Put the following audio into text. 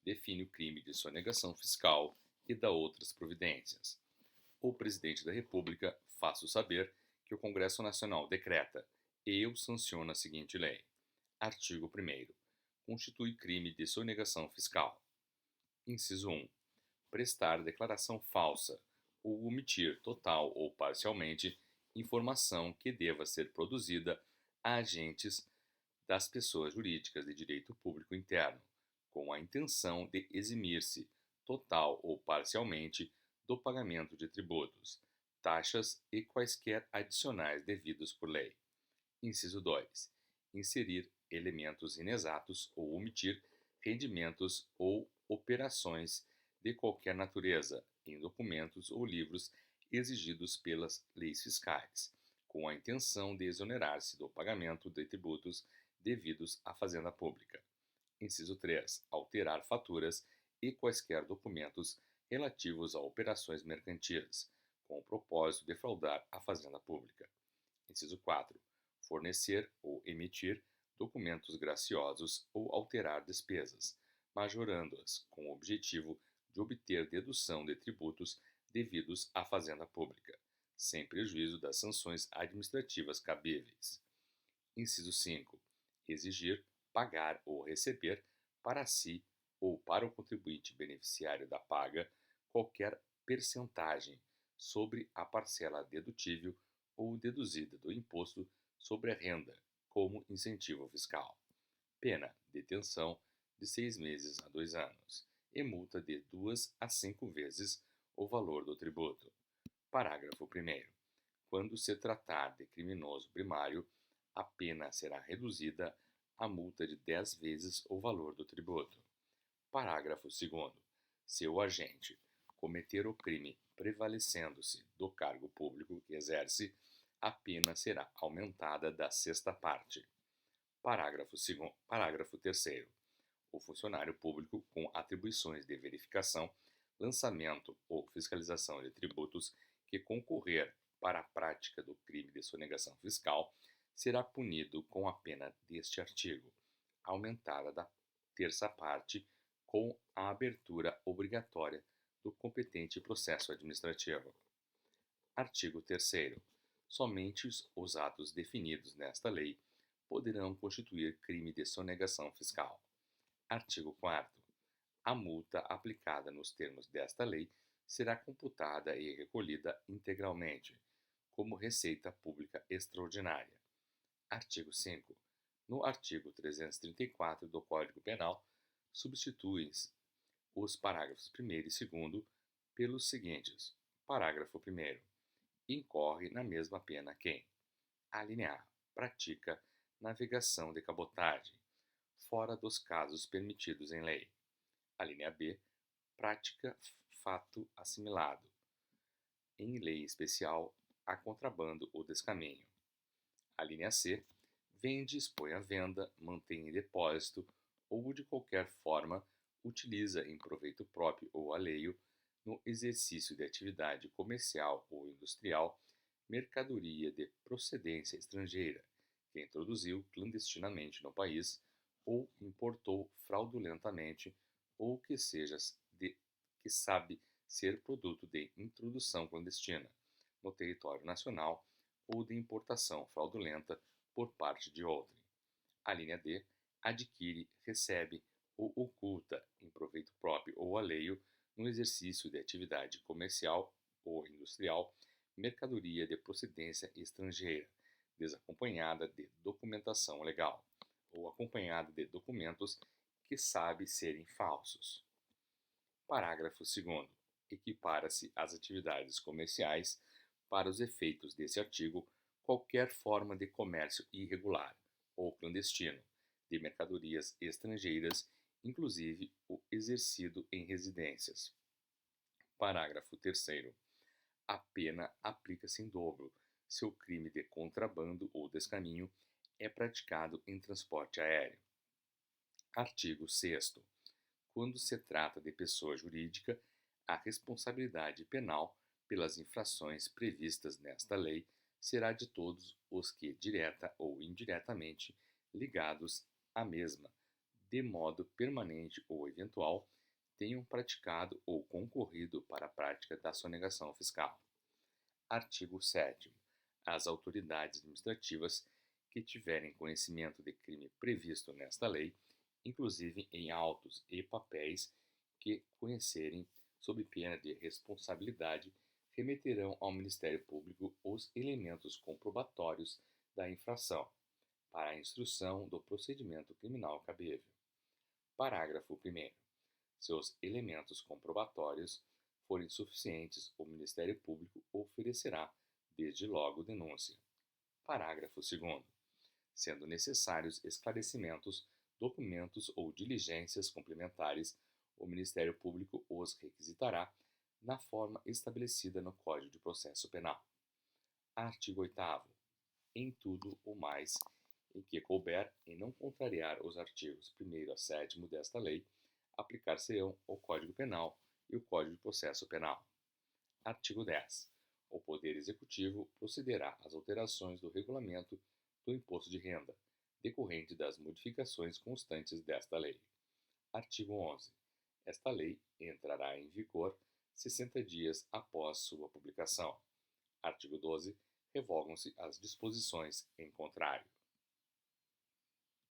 define o crime de sonegação fiscal e dá outras providências. O Presidente da República faço saber que o Congresso Nacional decreta: eu sanciono a seguinte lei. Artigo 1º. Constitui crime de sonegação fiscal. Inciso 1. Prestar declaração falsa ou omitir total ou parcialmente informação que deva ser produzida a agentes das pessoas jurídicas de direito público interno, com a intenção de eximir-se, total ou parcialmente, do pagamento de tributos, taxas e quaisquer adicionais devidos por lei. Inciso 2. Inserir elementos inexatos ou omitir rendimentos ou operações de qualquer natureza em documentos ou livros exigidos pelas leis fiscais, com a intenção de exonerar-se do pagamento de tributos devidos à Fazenda Pública. Inciso 3. Alterar faturas e quaisquer documentos relativos a operações mercantis, com o propósito de fraudar a Fazenda Pública. Inciso 4. Fornecer ou emitir documentos graciosos ou alterar despesas, majorando-as, com o objetivo de obter dedução de tributos devidos à Fazenda Pública, sem prejuízo das sanções administrativas cabíveis. Inciso 5. Exigir, pagar ou receber para si ou para o contribuinte beneficiário da paga qualquer percentagem sobre a parcela dedutível ou deduzida do imposto sobre a renda como incentivo fiscal. Pena: detenção de 6 meses a 2 anos e multa de 2 a 5 vezes o valor do tributo. Parágrafo 1º. Quando se tratar de criminoso primário, a pena será reduzida a multa de 10 vezes o valor do tributo. Parágrafo 2º. Se o agente cometer o crime prevalecendo-se do cargo público que exerce, a pena será aumentada da sexta parte. Parágrafo 3º. O funcionário público com atribuições de verificação, lançamento ou fiscalização de tributos que concorrer para a prática do crime de sonegação fiscal será punido com a pena deste artigo, aumentada da terça parte com a abertura obrigatória do competente processo administrativo. Artigo 3º. Somente os atos definidos nesta lei poderão constituir crime de sonegação fiscal. Artigo 4º. A multa aplicada nos termos desta lei será computada e recolhida integralmente, como receita pública extraordinária. Artigo 5º. No artigo 334 do Código Penal, substituem-se os parágrafos 1º e 2º pelos seguintes. Parágrafo 1º. Incorre na mesma pena quem: alínea A. Pratica navegação de cabotagem, fora dos casos permitidos em lei. Alínea B. Prática fato assimilado, em lei especial, a contrabando ou descaminho. Alínea C. Vende, expõe à venda, mantém em depósito ou de qualquer forma utiliza em proveito próprio ou alheio, no exercício de atividade comercial ou industrial, mercadoria de procedência estrangeira, que introduziu clandestinamente no país ou importou fraudulentamente ou que sabe ser produto de introdução clandestina no território nacional ou de importação fraudulenta por parte de outrem. A linha D. Adquire, recebe ou oculta em proveito próprio ou alheio, no exercício de atividade comercial ou industrial, mercadoria de procedência estrangeira, desacompanhada de documentação legal, ou acompanhada de documentos que sabe serem falsos. Parágrafo 2º. Equipara-se às atividades comerciais, para os efeitos desse artigo, qualquer forma de comércio irregular ou clandestino de mercadorias estrangeiras, inclusive o exercido em residências. Parágrafo 3º. A pena aplica-se em dobro se o crime de contrabando ou descaminho é praticado em transporte aéreo. Artigo 6º. Quando se trata de pessoa jurídica, a responsabilidade penal pelas infrações previstas nesta lei será de todos os que, direta ou indiretamente, ligados à mesma, de modo permanente ou eventual, tenham praticado ou concorrido para a prática da sonegação fiscal. Artigo 7º. As autoridades administrativas que tiverem conhecimento de crime previsto nesta lei, inclusive em autos e papéis que conhecerem, sob pena de responsabilidade, remeterão ao Ministério Público os elementos comprobatórios da infração, para a instrução do procedimento criminal cabível. Parágrafo 1º. Se os elementos comprobatórios forem suficientes, o Ministério Público oferecerá, desde logo, denúncia. Parágrafo 2º. Sendo necessários esclarecimentos, documentos ou diligências complementares, o Ministério Público os requisitará na forma estabelecida no Código de Processo Penal. Artigo 8º. Em tudo o mais em que couber e não contrariar os artigos 1º a 7º desta lei, aplicar-se-ão o Código Penal e o Código de Processo Penal. Artigo 10. O Poder Executivo procederá às alterações do regulamento do Imposto de Renda, decorrente das modificações constantes desta lei. Artigo 11. Esta lei entrará em vigor 60 dias após sua publicação. Artigo 12. Revogam-se as disposições em contrário.